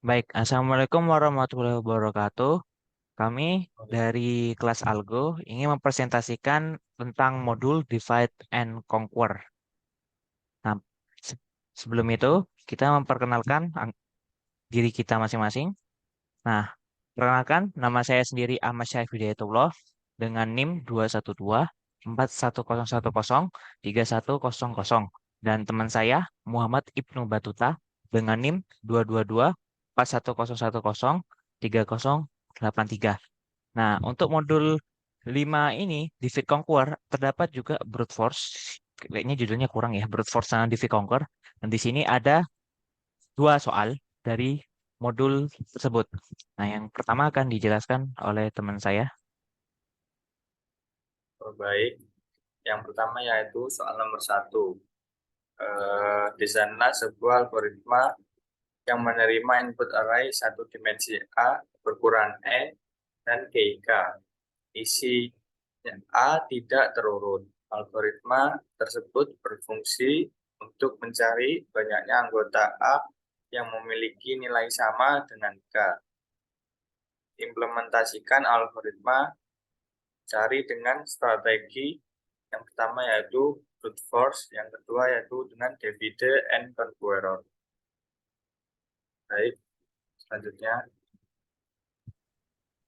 Baik, Assalamualaikum warahmatullahi wabarakatuh. Kami dari kelas Algo ingin mempresentasikan tentang modul Divide and Conquer. Nah, se- sebelum itu kita memperkenalkan diri kita masing-masing. Nah, perkenalkan nama saya sendiri Ahmad Syarif Hidayatullah dengan NIM 212 4110 3100 dan teman saya Muhammad Ibnu Batuta dengan NIM 222 4110 3083. Nah, untuk modul 5 ini di Fit Conquer terdapat juga brute force. Kayaknya judulnya kurang ya, brute force sama di Fit Conquer. Dan di sini ada dua soal dari modul tersebut. Nah, yang pertama akan dijelaskan oleh teman saya. Baik, yang pertama yaitu soal nomor satu. Desainlah sebuah algoritma yang menerima input array satu dimensi A berukuran N dan GK. Isi A tidak terurut. Algoritma tersebut berfungsi untuk mencari banyaknya anggota A yang memiliki nilai sama dengan K. Implementasikan algoritma cari dengan strategi yang pertama yaitu brute force, yang kedua yaitu dengan divide and conqueror. Baik, selanjutnya.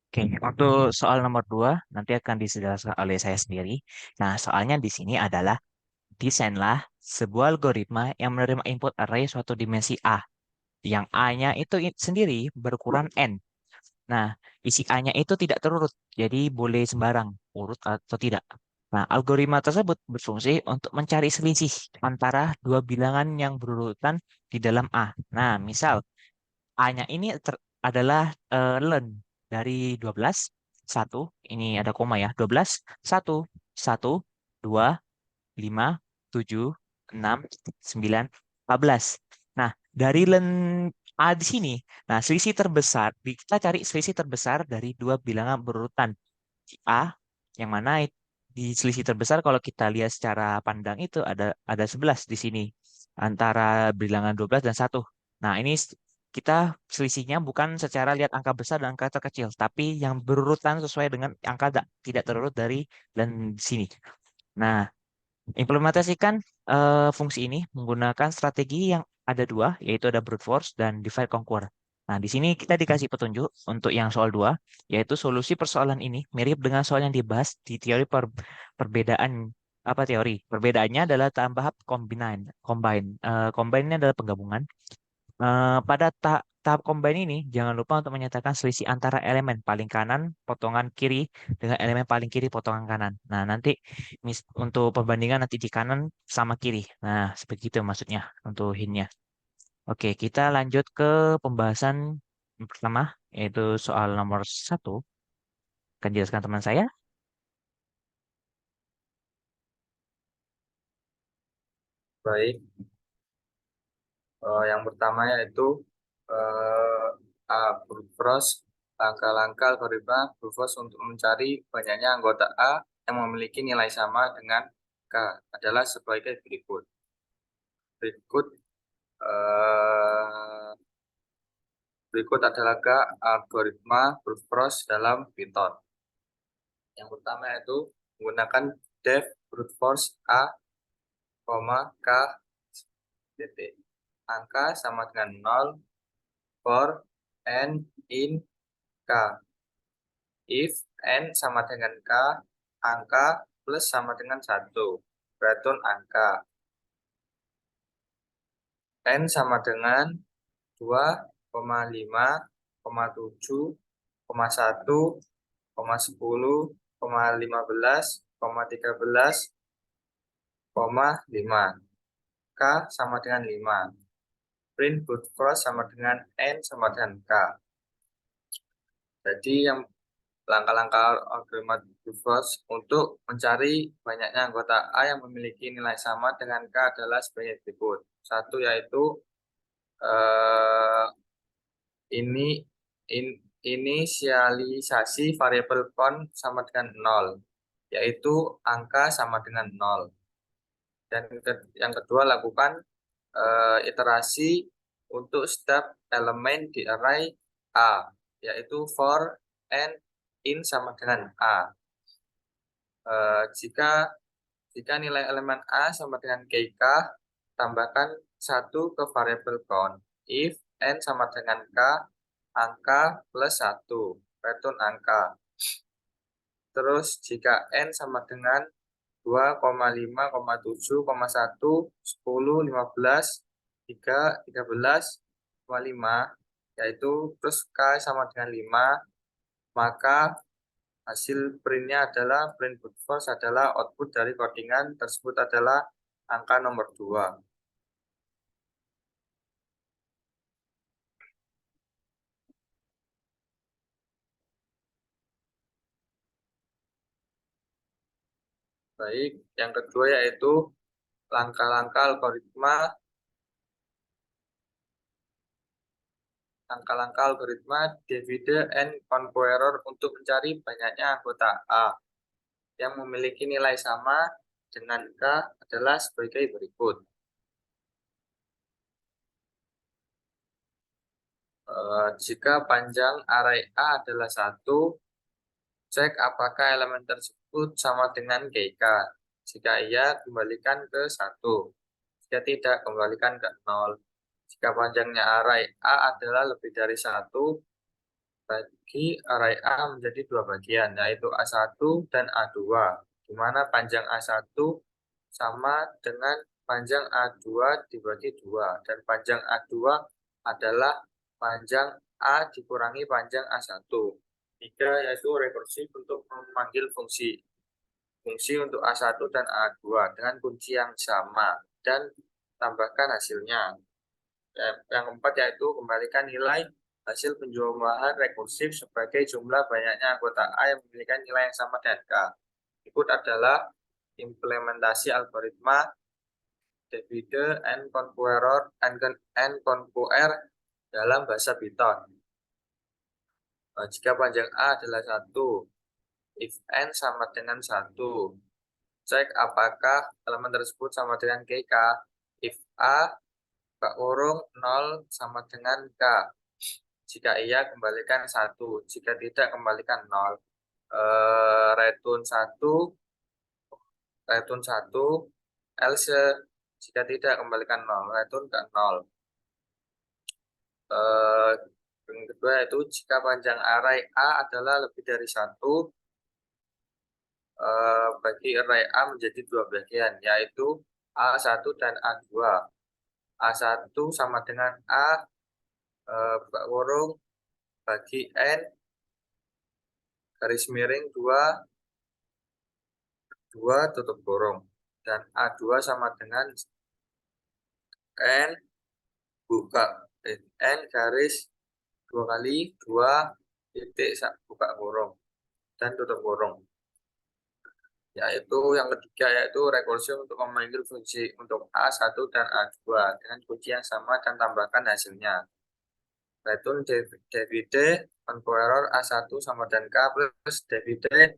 Oke, untuk soal nomor 2 nanti akan dijelaskan oleh saya sendiri. Nah, soalnya di sini adalah desainlah sebuah algoritma yang menerima input array suatu dimensi A, yang A-nya itu sendiri berukuran N. Nah, isi A-nya itu tidak terurut, jadi boleh sembarang urut atau tidak. Nah, algoritma tersebut berfungsi untuk mencari selisih antara dua bilangan yang berurutan di dalam A. Nah, misal A-nya ini adalah ln dari 12, 1, ini ada koma ya, 12, 1, 1, 2, 5, 7, 6, 9, 14. Nah, dari len A di sini, nah selisih terbesar, kita cari selisih terbesar dari dua bilangan berurutan. A, yang mana di selisih terbesar kalau kita lihat secara pandang itu ada 11 di sini. Antara bilangan 12 dan 1. Nah, ini kita selisihnya bukan secara lihat angka besar dan angka terkecil, tapi yang berurutan sesuai dengan angka tidak terurut dari dan di sini. Nah, implementasikan fungsi ini menggunakan strategi yang ada dua, yaitu ada brute force dan divide conquer. Nah, di sini kita dikasih petunjuk untuk yang soal dua, yaitu solusi persoalan ini mirip dengan soal yang dibahas di teori perbedaan apa teori? Perbedaannya adalah tahap combine. Combine ini adalah penggabungan. Pada tahap combine ini, jangan lupa untuk menyatakan selisih antara elemen paling kanan potongan kiri dengan elemen paling kiri potongan kanan. Nah, nanti untuk perbandingan nanti di kanan sama kiri. Nah, seperti itu maksudnya untuk hintnya. Oke, kita lanjut ke pembahasan yang pertama, yaitu soal nomor satu. Akan jelaskan teman saya. Baik, yang pertama yaitu eh, brute force, langkah-langkah algoritma brute force untuk mencari banyaknya anggota A yang memiliki nilai sama dengan K adalah sebagai berikut. Berikut eh, berikut adalah algoritma brute force dalam Python. Yang pertama yaitu menggunakan def brute force A, K titik. Angka sama dengan 0 for n in K. If n sama dengan K, angka plus sama dengan 1. Berarti angka. N sama dengan 2,5,7, 1, 10, 15, 13, 5. K sama dengan 5. Print brute force sama dengan N sama dengan K. Jadi yang langkah-langkah algoritma brute force untuk mencari banyaknya anggota A yang memiliki nilai sama dengan K adalah sebagai berikut. Satu yaitu eh, ini inisialisasi variabel count sama dengan 0, yaitu angka sama dengan 0. Dan yang kedua lakukan iterasi untuk setiap elemen di array A, yaitu for n in sama dengan A. Jika nilai elemen A sama dengan KK, tambahkan 1 ke variabel count. If n sama dengan K, angka plus 1, return angka. Terus jika n sama dengan 2, 5, 7, 1, 10, 15, 3, 13, 5, yaitu terus K sama dengan 5, maka hasil printnya adalah print brute force adalah output dari codingan tersebut adalah angka nomor 2. Baik, yang kedua yaitu langkah-langkah algoritma divide and conqueror untuk mencari banyaknya anggota A yang memiliki nilai sama dengan K adalah sebagai berikut. Jika panjang array A adalah 1, cek apakah elemen tersebut sama dengan KK. Jika iya, kembalikan ke 1. Jika tidak, kembalikan ke 0. Jika panjangnya array A adalah lebih dari 1, bagi array A menjadi 2 bagian, yaitu A1 dan A2, di mana panjang A1 sama dengan panjang A2 dibagi 2, dan panjang A2 adalah panjang A dikurangi panjang A1. 3 yaitu rekursif untuk memanggil fungsi untuk A1 dan A2 dengan kunci yang sama dan tambahkan hasilnya. Yang keempat yaitu kembalikan nilai hasil penjumlahan rekursif sebagai jumlah banyaknya anggota A yang memiliki nilai yang sama dengan K. Berikut adalah implementasi algoritma divide and conquer dalam bahasa Python. Jika panjang A adalah 1, if n sama dengan 1, cek apakah elemen tersebut sama dengan KK. If A kurung 0 sama dengan K. Jika iya, kembalikan 1. Jika tidak, kembalikan 0. Return 1, else. Jika tidak, kembalikan 0. Return ke 0. Yang kedua yaitu jika panjang array A adalah lebih dari 1, bagi array A menjadi 2 bagian, yaitu A1 dan A2. A1 sama dengan A buka kurung bagi N garis miring 2 tutup kurung, dan A2 sama dengan N buka N garis 2 kali 2 titik buka kurung dan tutup kurung. Yaitu yang ketiga yaitu rekursi untuk memanggil fungsi untuk A1 dan A2 dengan kunci yang sama dan tambahkan hasilnya. Return divide conqueror A1 sama dengan K plus divide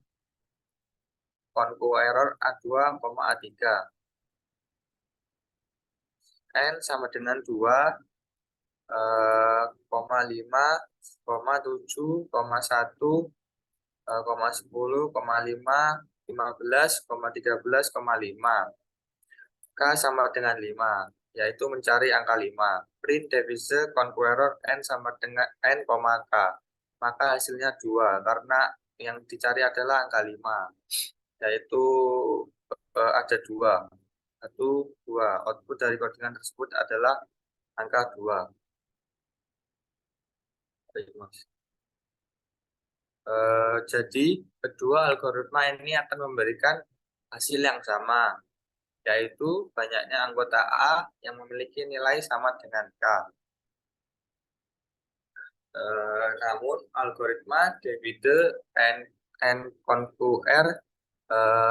conqueror A2, A3. N sama dengan 2, 5, 7, 1, 10, 5, 15, 13, 5. K sama dengan 5, yaitu mencari angka 5. Print divide conqueror N sama dengan N, K. Maka hasilnya 2, karena yang dicari adalah angka 5. Yaitu ada 2. 1, 2. Output dari codingan tersebut adalah angka 2. Jadi kedua algoritma ini akan memberikan hasil yang sama, yaitu banyaknya anggota A yang memiliki nilai sama dengan K. Namun algoritma divide and conquer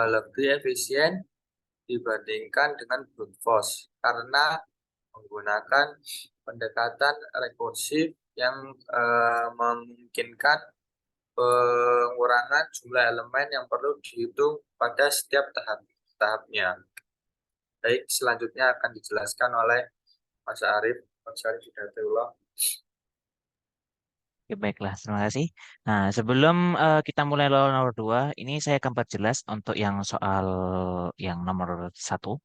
lebih efisien dibandingkan dengan brute force karena menggunakan pendekatan rekursif yang memungkinkan pengurangan jumlah elemen yang perlu dihitung pada setiap tahapnya. Baik, selanjutnya akan dijelaskan oleh Mas Arif. Sorry, sudah terulang. Oke, baiklah, terima kasih. Nah, sebelum kita mulai lawan nomor dua, ini saya akan perjelas untuk yang soal yang nomor satu.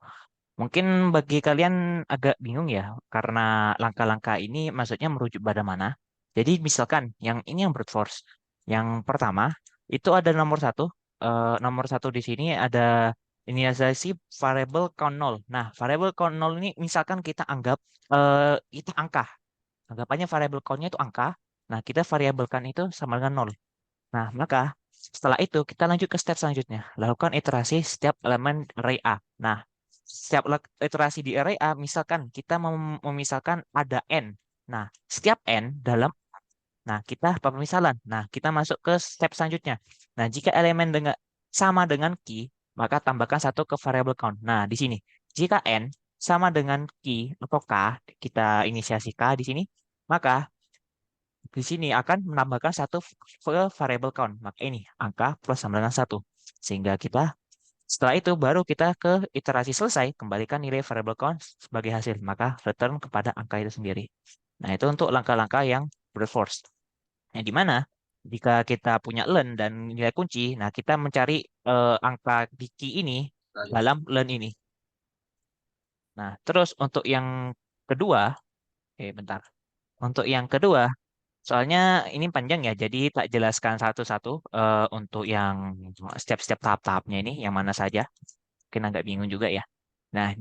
Mungkin bagi kalian agak bingung ya, karena langkah-langkah ini maksudnya merujuk pada mana. Jadi misalkan yang ini yang brute force. Yang pertama, itu ada nomor satu. Nomor satu di sini ada inisialisasi variable count 0. Nah, variable count 0 ini misalkan kita anggap itu angka. Anggapannya variabel count-nya itu angka. Nah, kita variabelkan itu sama dengan 0. Nah, maka setelah itu kita lanjut ke step selanjutnya. Lakukan iterasi setiap elemen array A. Nah, setiap iterasi di array A, misalkan kita memisahkan ada n. Nah, setiap n dalam, nah kita pemisalan. Nah, kita masuk ke step selanjutnya. Nah, jika elemen dengan sama dengan key, maka tambahkan satu ke variable count. Nah, di sini, jika n sama dengan key atau k, kita inisiasi k di sini, maka di sini akan menambahkan satu ke variable count. Maka ini angka plus sama dengan satu. Sehingga kita setelah itu baru kita ke iterasi selesai, kembalikan nilai variable count sebagai hasil. Maka return kepada angka itu sendiri. Nah, itu untuk langkah-langkah yang brute force. Yang di mana jika kita punya len dan nilai kunci, nah kita mencari angka di key ini Lanjut. dalam len ini. Nah, terus untuk yang kedua, bentar. Untuk yang kedua, soalnya ini panjang ya, jadi tak jelaskan satu-satu untuk yang step-step tahap-tahapnya ini, yang mana saja. Mungkin agak bingung juga ya. Nah,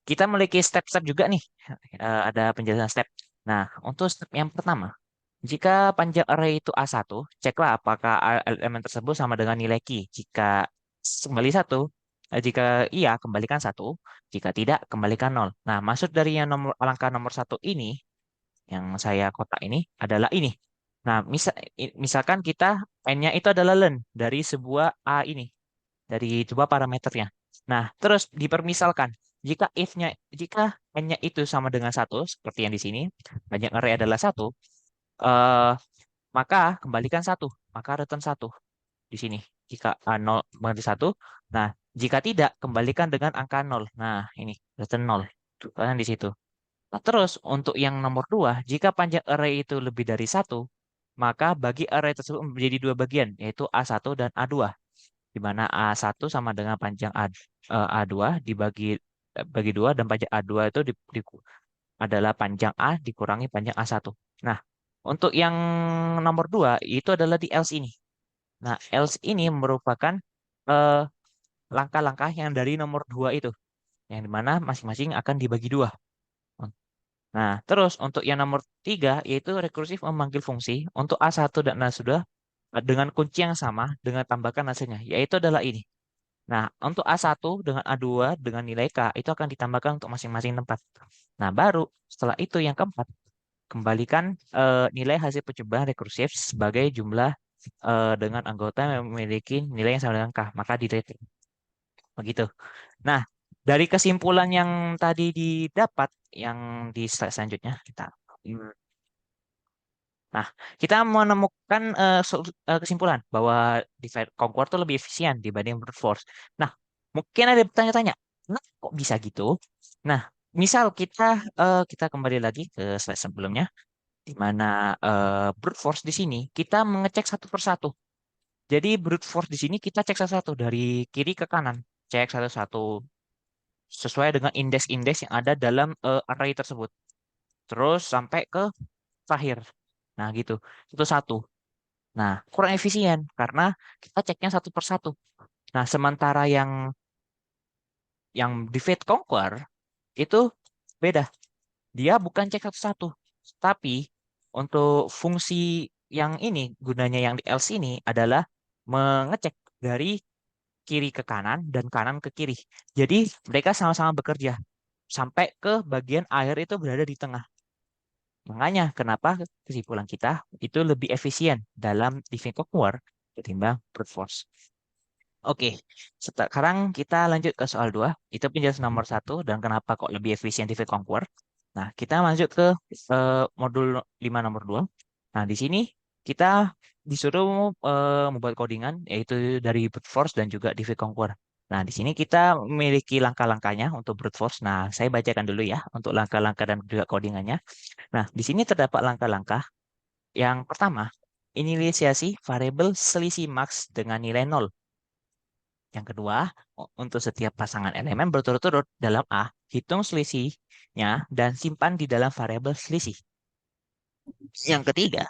kita memiliki step-step juga nih. Ada penjelasan step. Nah, untuk step yang pertama, jika panjang array itu A1, ceklah apakah elemen tersebut sama dengan nilai key. Jika kembali satu, jika iya, kembalikan satu. Jika tidak, kembalikan nol. Nah, maksud dari yang angka nomor satu ini, yang saya kotak ini adalah ini. Nah, misalkan kita n-nya itu adalah len dari sebuah A ini, dari sebuah parameternya. Nah, terus dipermisalkan, jika n-nya itu sama dengan satu, seperti yang di sini, banyak array adalah satu, eh, maka kembalikan satu, maka return satu di sini. Jika A0 menjadi satu, nah, jika tidak, kembalikan dengan angka nol. Nah, ini return nol. Tuh, kan di situ. Nah, terus untuk yang nomor dua, jika panjang array itu lebih dari satu, maka bagi array tersebut menjadi dua bagian, yaitu A1 dan A2, di mana A1 sama dengan panjang A2 dibagi bagi dua, dan panjang A2 itu adalah panjang A dikurangi panjang A1. Nah, untuk yang nomor dua, itu adalah di else ini. Nah, else ini merupakan eh, langkah-langkah yang dari nomor dua itu, yang dimana masing-masing akan dibagi dua. Nah, terus untuk yang nomor tiga, yaitu rekursif memanggil fungsi untuk A1 dan A2 dengan kunci yang sama dengan tambahkan hasilnya, yaitu adalah ini. Nah, untuk A1 dengan A2 dengan nilai K itu akan ditambahkan untuk masing-masing tempat. Nah, baru setelah itu yang keempat, kembalikan nilai hasil percobaan rekursif sebagai jumlah dengan anggota yang memiliki nilai yang sama dengan K, maka di rating. Begitu. Nah, dari kesimpulan yang tadi didapat, yang di slide selanjutnya, nah, kita menemukan kesimpulan bahwa divide conquer itu lebih efisien dibanding brute force. Nah, mungkin ada bertanya-tanya, nah, kok bisa gitu? Nah, misal kita kembali lagi ke slide sebelumnya, di mana brute force di sini kita mengecek satu persatu. Jadi brute force di sini kita cek satu-satu dari kiri ke kanan, cek satu-satu sesuai dengan indeks-indeks yang ada dalam array tersebut. Terus sampai ke terakhir. Nah, gitu. Itu satu. Nah, kurang efisien karena kita ceknya satu persatu. Nah, sementara yang divide conquer itu beda. Dia bukan cek satu-satu, tapi untuk fungsi yang ini gunanya yang di else ini adalah mengecek dari kiri ke kanan dan kanan ke kiri. Jadi mereka sama-sama bekerja sampai ke bagian akhir itu berada di tengah. Makanya kenapa kesimpulan kita itu lebih efisien dalam divide conquer ketimbang brute force. Oke, sekarang kita lanjut ke soal 2. Itu penjelasan nomor satu dan kenapa kok lebih efisien divide conquer. Nah, kita lanjut ke modul 5 nomor 2. Nah, di sini kita disuruh membuat codingan yaitu dari brute force dan juga divide conquer. Nah, di sini kita memiliki langkah-langkahnya untuk brute force. Nah, saya bacakan dulu ya untuk langkah-langkah dan juga codingannya. Nah, di sini terdapat langkah-langkah. Yang pertama, inisiasi variabel selisih max dengan nilai nol. Yang kedua, untuk setiap pasangan elemen berturut-turut dalam A, hitung selisihnya dan simpan di dalam variabel selisih. Yang ketiga,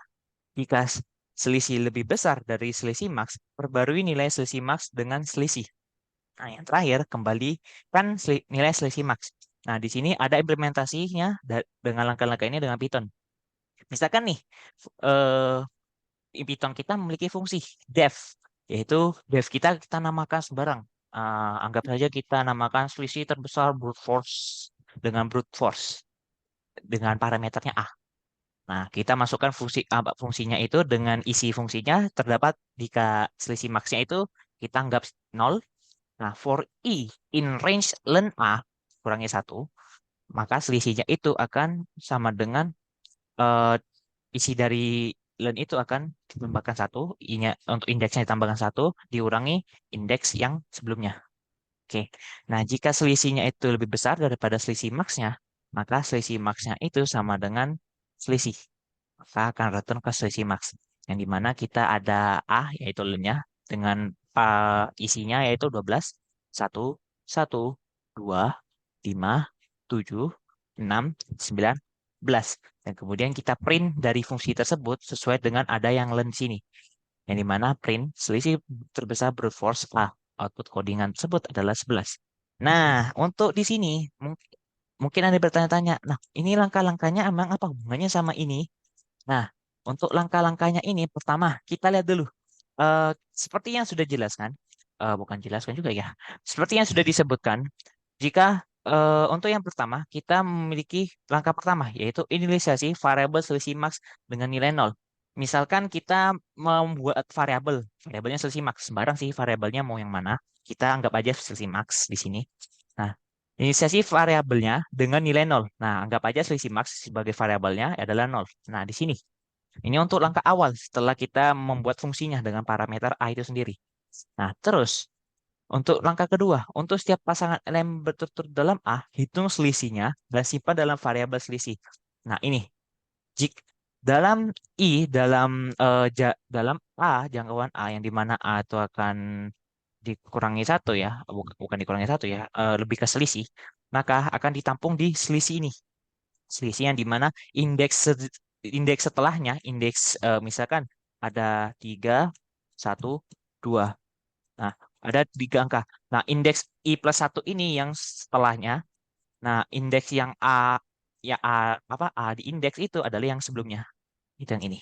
jika selisih lebih besar dari selisih max, perbarui nilai selisih max dengan selisih. Nah, yang terakhir, kembalikan nilai selisih max. Nah, di sini ada implementasinya dengan langkah-langkah ini dengan Python. Misalkan nih, eh, Python kita memiliki fungsi def, yaitu def kita namakan sembarang. Anggap saja kita namakan selisih terbesar brute force dengan brute force dengan parameternya A. Nah, kita masukkan fungsinya itu dengan isi fungsinya terdapat jika selisih maksnya itu kita anggap nol. Nah, for I in range len A kurangi satu, maka selisihnya itu akan sama dengan eh, isi dari len itu akan ditambahkan satu, untuk indeksnya ditambahkan satu, diurangi indeks yang sebelumnya. Oke, nah jika selisihnya itu lebih besar daripada selisih maksnya, maka selisih maksnya itu sama dengan selisih. Maka akan return ke selisih max. Yang dimana kita ada A, yaitu len-nya, dengan isinya yaitu 12, 1, 1, 2, 5, 7, 6, 9, 11. Dan kemudian kita print dari fungsi tersebut sesuai dengan ada yang len sini. Yang dimana print selisih terbesar brute force A. Output codingan tersebut adalah 11. Nah, untuk di sini mungkin Anda bertanya-tanya, nah ini langkah-langkahnya emang apa hubungannya sama ini? Nah, untuk langkah-langkahnya ini, pertama kita lihat dulu. Seperti yang sudah jelaskan, bukan jelaskan juga ya. Seperti yang sudah disebutkan, jika untuk yang pertama kita memiliki langkah pertama yaitu inisialisasi variabel selisih max dengan nilai nol. Misalkan kita membuat variabelnya selisih max, sembarang sih variabelnya mau yang mana. Kita anggap aja selisih max di sini. Nah, inisiasi variabelnya dengan nilai nol. Nah, anggap aja selisih max sebagai variabelnya adalah nol. Nah, di sini. Ini untuk langkah awal setelah kita membuat fungsinya dengan parameter A itu sendiri. Nah, terus untuk langkah kedua, untuk setiap pasangan elemen berturut-turut dalam A, hitung selisihnya dan simpan dalam variabel selisih. Nah, ini jika dalam dalam A jangkauan A yang dimana A itu akan dikurangi satu ya, bukan dikurangi satu ya, lebih ke selisih, maka akan ditampung di selisih ini. Selisih yang dimana indeks setelahnya, misalkan ada 3, 1, 2. Nah, ada 3 angka. Nah, indeks I+1 ini yang setelahnya. Nah, indeks yang A, ya A, apa A di indeks itu adalah yang sebelumnya. Itu yang ini.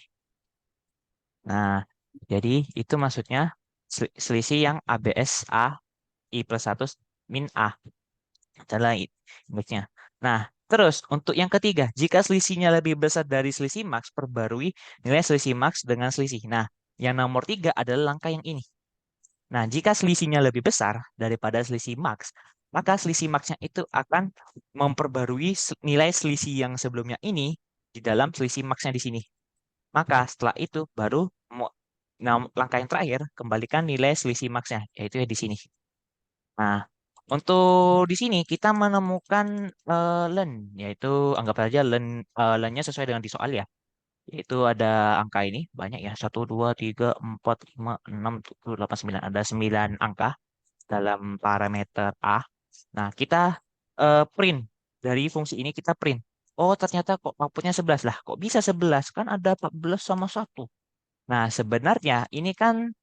Nah, jadi itu maksudnya selisih yang ABS A I+1 min A adalah indeksnya. Nah, terus untuk yang ketiga, jika selisihnya lebih besar dari selisih max, perbarui nilai selisih max dengan selisih. Nah, yang nomor 3 adalah langkah yang ini. Nah, jika selisihnya lebih besar daripada selisih max, maka selisih maxnya itu akan memperbarui nilai selisih yang sebelumnya ini di dalam selisih maxnya di sini. Maka setelah itu baru langkah yang terakhir, kembalikan nilai selisih maxnya, yaitu di sini. Nah, untuk di sini kita menemukan len, yaitu anggap saja lennya sesuai dengan di soal ya. Yaitu ada angka ini banyak ya, 1, 2, 3, 4, 5, 6, 7, 8, 9. Ada 9 angka dalam parameter A. Nah, kita print dari fungsi ini kita print. Oh, ternyata kok outputnya 11 lah. Kok bisa 11? Kan ada 14 sama 1. Nah, sebenarnya ini kan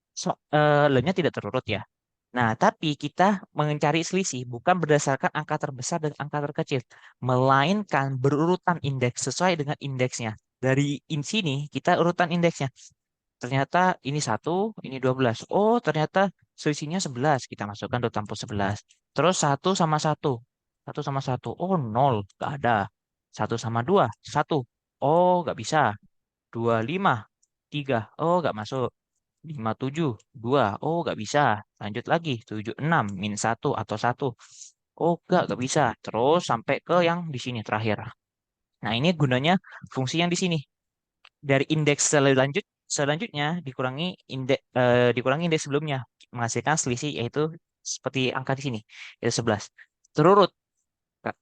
lennya tidak terurut ya. Nah, tapi kita mencari selisih bukan berdasarkan angka terbesar dan angka terkecil, melainkan berurutan indeks sesuai dengan indeksnya. Dari sini kita urutan indeksnya. Ternyata ini 1, ini 12. Oh, ternyata selisihnya 11. Kita masukkan dot tampuk 11. Terus 1 sama 1. 1 sama 1. Oh, 0. Gak ada. 1 sama 2. 1. Oh, gak bisa. 2, 5. 3. Oh, gak masuk. 5, 7, 2. Oh, gak bisa. Lanjut lagi. 7, 6. -1 atau 1. Oh, gak bisa. Terus sampai ke yang di sini terakhir. Nah, ini gunanya fungsi yang di sini. Dari indeks selanjutnya dikurangi indeks sebelumnya menghasilkan selisih yaitu seperti angka di sini, yaitu 11. Terurut, Kak.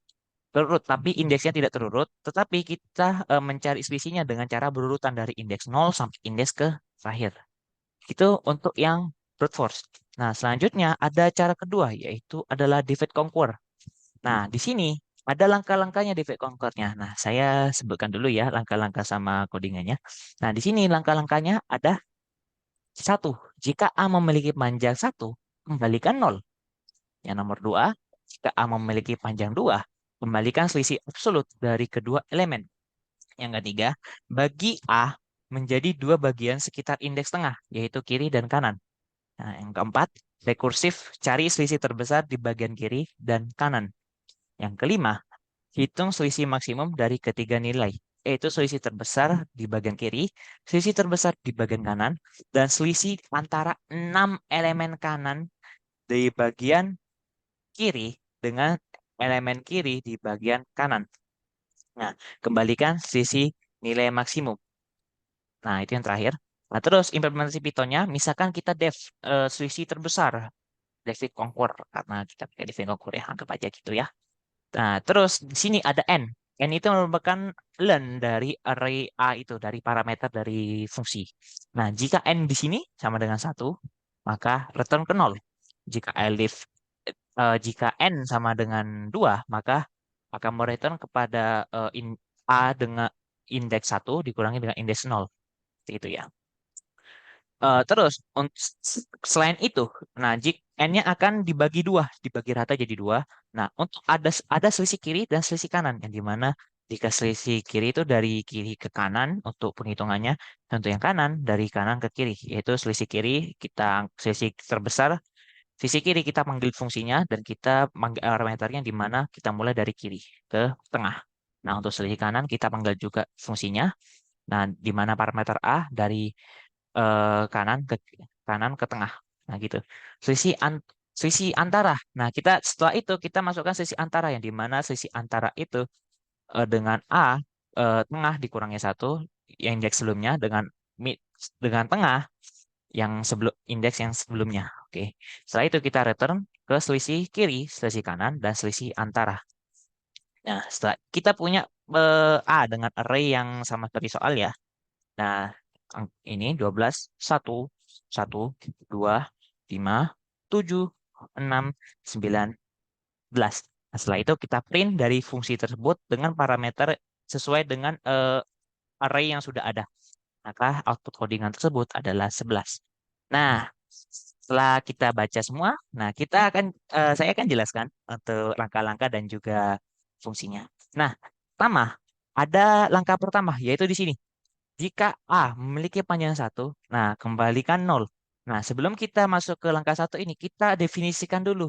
Terurut, tapi indeksnya tidak terurut, tetapi kita mencari selisihnya dengan cara berurutan dari indeks 0 sampai indeks ke terakhir. Itu untuk yang brute force. Nah, selanjutnya ada cara kedua, yaitu adalah divide conquer. Nah, di sini ada langkah-langkahnya divide conquer-nya. Nah, saya sebutkan dulu ya langkah-langkah sama codingannya. Nah, di sini langkah-langkahnya ada satu. Jika A memiliki panjang satu, kembalikan nol. Yang nomor dua, jika A memiliki panjang dua, kembalikan selisih absolut dari kedua elemen. Yang ketiga, bagi A menjadi dua bagian sekitar indeks tengah, yaitu kiri dan kanan. Nah, yang keempat, rekursif cari selisih terbesar di bagian kiri dan kanan. Yang kelima, hitung selisih maksimum dari ketiga nilai, yaitu selisih terbesar di bagian kiri, selisih terbesar di bagian kanan, dan selisih antara 6 elemen kanan di bagian kiri dengan elemen kiri di bagian kanan. Nah, kembalikan selisih nilai maksimum. Nah, itu yang terakhir. Nah, terus implementasi Python-nya, misalkan kita selisih terbesar, David Conquer, karena kita pakai David Conquer ya, anggap aja gitu ya. Nah, terus di sini ada n. N itu merupakan len dari array A itu, dari parameter dari fungsi. Nah, jika n di sini sama dengan satu, maka return ke 0. Jika jika n sama dengan 2, maka akan mereturn kepada A dengan indeks satu dikurangi dengan indeks 0. Seperti itu ya. Terus selain itu, nah jika n-nya akan dibagi dua, dibagi rata jadi dua. Nah, untuk ada selisih kiri dan selisih kanan, yang dimana jika selisih kiri itu dari kiri ke kanan untuk penghitungannya, dan untuk yang kanan dari kanan ke kiri, yaitu selisih kiri selisih terbesar, sisi kiri kita panggil fungsinya dan kita panggil parameternya di mana kita mulai dari kiri ke tengah. Nah, untuk selisih kanan kita panggil juga fungsinya. Nah, di mana parameter A dari kanan ke tengah. Nah, gitu. Selisih an selisih antara. Nah, setelah itu kita masukkan selisih antara yang di mana selisih antara itu dengan A tengah dikurangi satu yang indeks sebelumnya dengan mid dengan tengah yang sebelum indeks yang sebelumnya. Oke. Setelah itu kita return ke selisih kiri, selisih kanan dan selisih antara. Nah, setelah kita punya A dengan array yang sama seperti soal ya. Nah, ini 12, 1, 1, 2, 5, 7, 6, 9, 11. Nah, setelah itu kita print dari fungsi tersebut dengan parameter sesuai dengan array yang sudah ada. Maka output codingan tersebut adalah 11. Nah, setelah kita baca semua, nah saya akan jelaskan untuk langkah-langkah dan juga fungsinya. Nah, pertama, ada langkah pertama, yaitu di sini. Jika A memiliki panjang satu, nah kembalikan nol. Nah, sebelum kita masuk ke langkah satu ini, kita definisikan dulu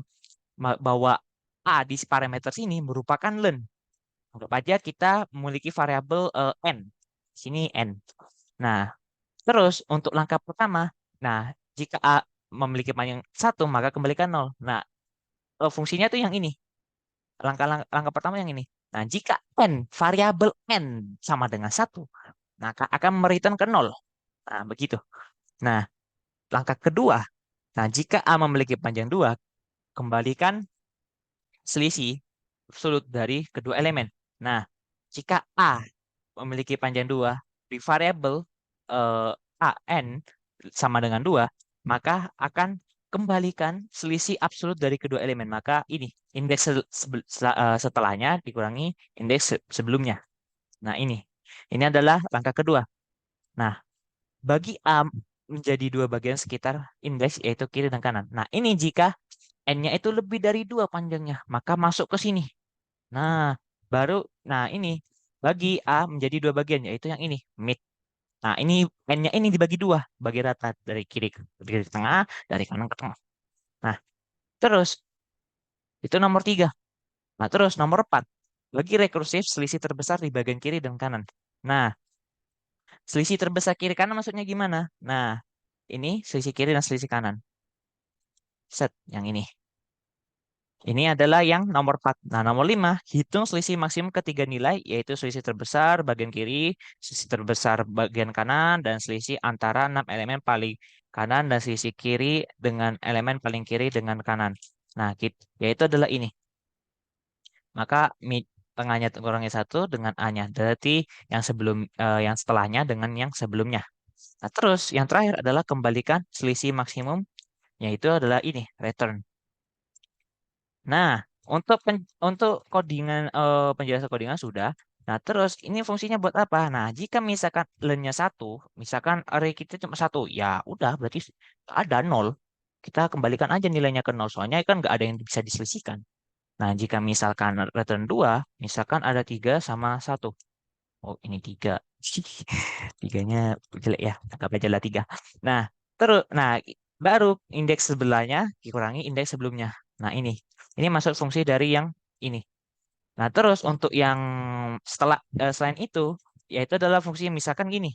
bahwa A di parameter sini merupakan len. Anggap aja kita memiliki variabel n. Sini n. Nah, terus untuk langkah pertama, nah jika A memiliki panjang satu, maka kembalikan nol. Nah, fungsinya tuh yang ini. Langkah pertama yang ini. Nah, jika variabel n sama dengan satu, maka akan mereturn ke nol. Nah, begitu. Nah, langkah kedua, nah jika A memiliki panjang 2, kembalikan selisih absolut dari kedua elemen. Nah, jika A memiliki panjang 2 di variabel eh, A n sama dengan 2, maka akan kembalikan selisih absolut dari kedua elemen. Maka ini indeks setelahnya dikurangi indeks sebelumnya. Nah, ini adalah langkah kedua. Nah, bagi A menjadi dua bagian sekitar indeks yaitu kiri dan kanan. Nah, ini jika n-nya itu lebih dari dua panjangnya, maka masuk ke sini. Nah, nah ini bagi A menjadi dua bagian yaitu yang ini mid. Nah, ini n-nya ini dibagi dua, bagi rata dari kiri ke tengah, dari kanan ke tengah. Nah, terus itu nomor tiga. Nah, terus nomor empat, bagi rekursif selisih terbesar di bagian kiri dan kanan. Nah, selisih terbesar kiri kanan maksudnya gimana? Nah, ini selisih kiri dan selisih kanan. Set, yang ini. Ini adalah yang nomor 4. Nah, nomor 5, hitung selisih maksimum ketiga nilai, yaitu selisih terbesar bagian kiri, selisih terbesar bagian kanan, dan selisih antara 6 elemen paling kanan dan sisi kiri dengan elemen paling kiri dengan kanan. Nah, yaitu adalah ini. Maka tengahnya kurangi satu dengan A-nya. Berarti yang setelahnya dengan yang sebelumnya. Nah, terus yang terakhir adalah kembalikan selisih maksimum, yaitu adalah ini, return. Nah, untuk penjelasan codingan sudah. Nah, terus ini fungsinya buat apa? Nah, jika misalkan len-nya satu, misalkan array kita cuma satu, ya udah berarti ada nol. Kita kembalikan aja nilainya ke nol, soalnya kan nggak ada yang bisa diselisihkan. Nah, jika misalkan return 2, misalkan ada 3 sama satu. Oh, ini 3. Tiganya jelek ya, anggap aja lah 3. Baru indeks sebelahnya dikurangi indeks sebelumnya. Nah, ini masuk fungsi dari yang ini. Nah, terus untuk yang selain itu, yaitu adalah fungsi yang misalkan gini.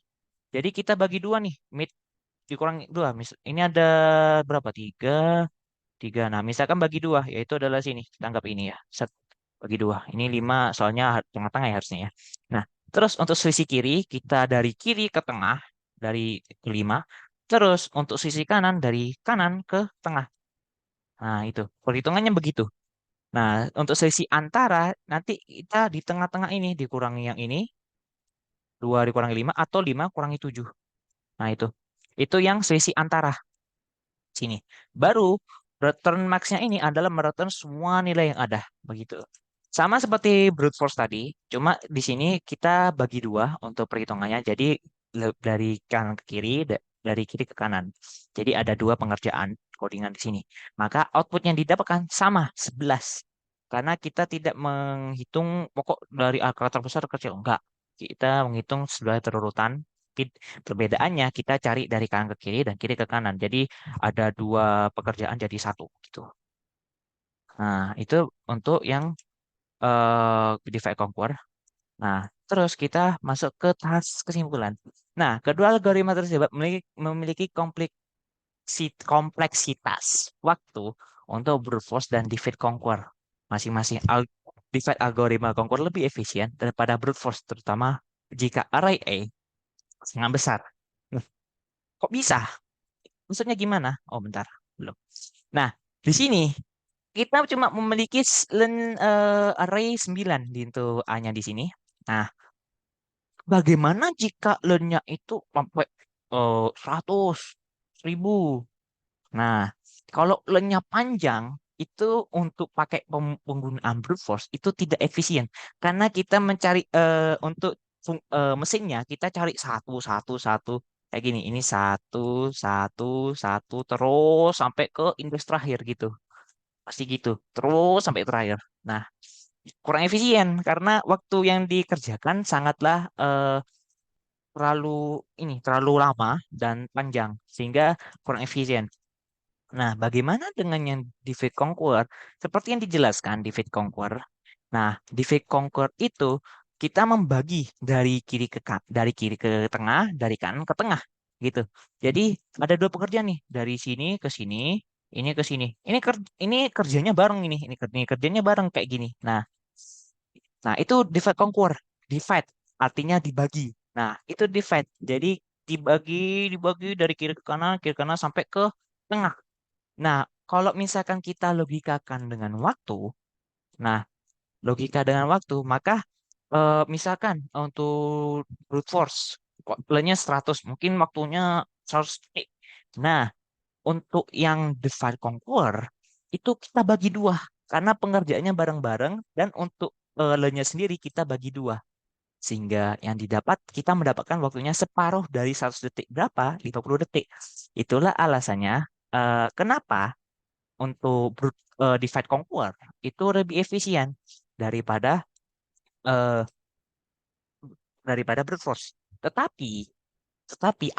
Jadi kita bagi dua nih, mid dikurangi dua. Ini ada berapa? Tiga, tiga. Nah, misalkan bagi dua, yaitu adalah sini. Kita anggap ini ya. Set, bagi dua. Ini lima, soalnya tengah-tengah ya harusnya ya. Nah, terus untuk sisi kiri, kita dari kiri ke tengah, dari kelima. Terus untuk sisi kanan, dari kanan ke tengah. Nah, itu. Perhitungannya begitu. Nah, untuk sisi antara, nanti kita di tengah-tengah ini dikurangi yang ini, 2 dikurangi 5, atau 5 kurangi 7. Nah, itu. Itu yang sisi antara. Sini. Baru return max-nya ini adalah mereturn semua nilai yang ada. Begitu. Sama seperti brute force tadi, cuma di sini kita bagi dua untuk perhitungannya. Jadi dari kanan ke kiri, dari kiri ke kanan. Jadi ada dua pengerjaan codingan di sini. Maka output yang didapatkan sama 11. Karena kita tidak menghitung pokok dari angka terbesar ke kecil. Enggak. Kita menghitung sesuai terurutan. Perbedaannya kita cari dari kanan ke kiri dan kiri ke kanan. Jadi ada dua pekerjaan jadi satu gitu. Nah, itu untuk yang divide conquer. Nah, terus kita masuk ke tahap kesimpulan. Nah, kedua algoritma tersebut memiliki kompleksitas waktu untuk brute force dan divide conquer. Masing-masing divide algoritma conquer lebih efisien daripada brute force, terutama jika array A sangat besar. Kok bisa? Maksudnya gimana? Oh, bentar. Belum. Nah, di sini kita cuma memiliki array 9 di untuk A-nya di sini. Nah, bagaimana jika len-nya itu sampai 100, 1000? Nah, kalau len-nya panjang, itu untuk pakai penggunaan brute force itu tidak efisien. Karena kita mencari untuk mesinnya, kita cari satu, satu, satu. Kayak gini, ini satu, satu, satu, terus sampai ke indeks terakhir gitu. Pasti gitu. Terus sampai terakhir. Nah, kurang efisien karena waktu yang dikerjakan sangatlah terlalu lama dan panjang sehingga kurang efisien. Nah, bagaimana dengan yang divide conquer? Seperti yang dijelaskan divide conquer. Nah, divide conquer itu kita membagi dari kiri ke tengah, dari kanan ke tengah gitu. Jadi ada dua pekerjaan nih, dari sini ke sini, ini ke sini. Ini kerjanya bareng ini kerjanya bareng kayak gini. Nah, itu divide conquer. Divide artinya dibagi. Nah, itu divide. Jadi dibagi, dibagi dari kiri ke kanan sampai ke tengah. Nah, kalau misalkan kita logikakan dengan waktu, nah, logika dengan waktu, maka misalkan untuk brute force, plan-nya 100, mungkin waktunya 100 detik. Nah, untuk yang divide conquer, itu kita bagi dua, karena pengerjaannya bareng-bareng, dan untuk plan-nya sendiri kita bagi dua. Sehingga yang didapat, kita mendapatkan waktunya separuh dari 100 detik. Berapa? 50 detik. Itulah alasannya kenapa divide conquer itu lebih efisien daripada eh, brute force. Tetapi, tetapi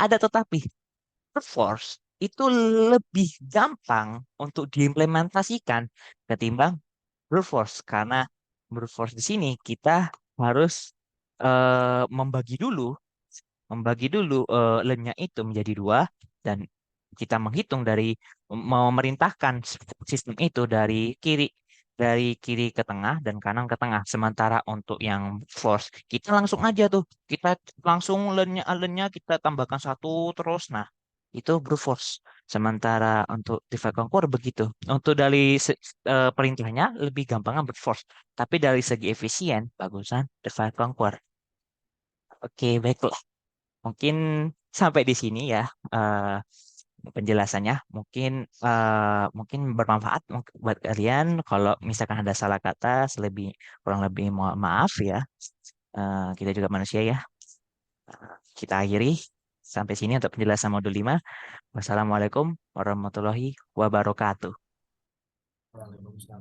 brute force itu lebih gampang untuk diimplementasikan ketimbang brute force karena brute force di sini kita harus membagi dulu lemnya itu menjadi dua dan kita menghitung dari memerintahkan sistem itu dari kiri ke tengah dan kanan ke tengah. Sementara untuk yang force kita langsung aja tuh kita langsung lennya kita tambahkan satu terus. Nah itu brute force. Sementara untuk divide conquer begitu. Untuk dari perintahnya lebih gampang brute force. Tapi dari segi efisien, bagusan divide conquer. Oke, baiklah. Mungkin sampai di sini ya penjelasannya. Mungkin bermanfaat buat kalian. Kalau misalkan ada salah kata, kurang lebih mohon maaf ya. Kita juga manusia ya. Kita akhiri sampai sini untuk penjelasan modul 5. Wassalamualaikum warahmatullahi wabarakatuh. Waalaikumsalam.